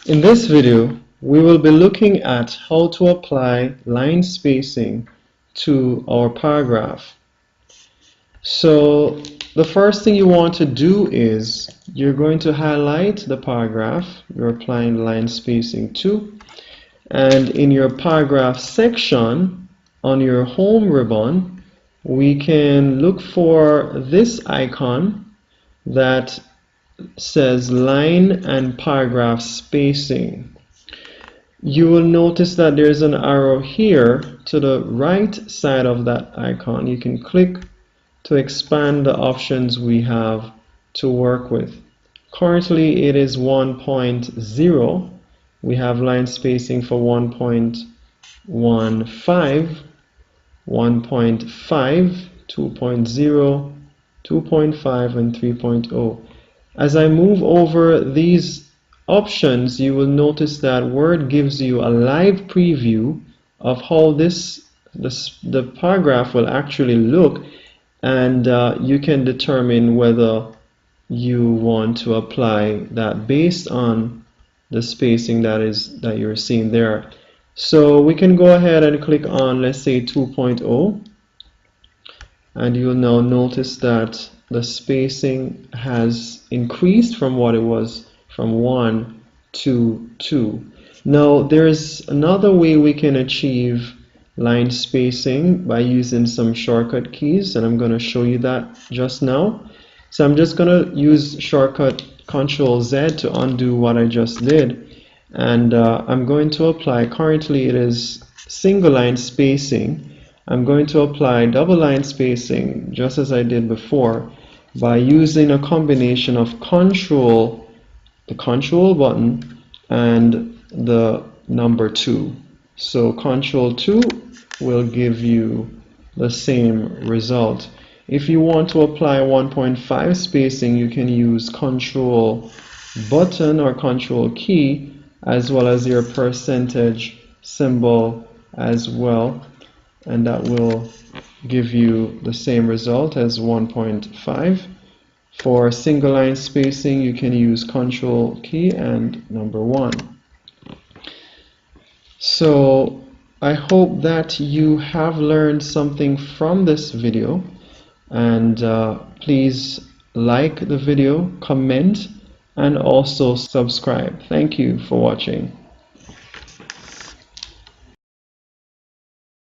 In this video, we will be looking at how to apply line spacing to our paragraph. So the first thing you want to do is you're going to highlight the paragraph you're applying line spacing to, and in your paragraph section on your home ribbon we can look for this icon that says line and paragraph spacing. You will notice that there's an arrow here to the right side of that icon. You can click to expand the options we have to work with. Currently it is 1.0. We have line spacing for 1.15, 1.5, 2.0, 2.5, and 3.0. As I move over these options, you will notice that Word gives you a live preview of how the paragraph will actually look, and you can determine whether you want to apply that based on the spacing that you're seeing there. So we can go ahead and click on, let's say, 2.0, and you'll now notice that the spacing has increased from what it was from 1 to 2. Now there's another way we can achieve line spacing by using some shortcut keys, and I'm going to show you that just now. So I'm just going to use shortcut Ctrl Z to undo what I just did, and I'm going to apply, currently it is single line spacing. I'm going to apply double line spacing just as I did before by using a combination of the Control button and the number 2. So Control 2 will give you the same result. If you want to apply 1.5 spacing, you can use Control button or Control key as well as your percentage symbol as well, and that will give you the same result as 1.5. For single line spacing, you can use Control key and number 1. So I hope that you have learned something from this video, and please like the video, comment, and also subscribe. Thank you for watching.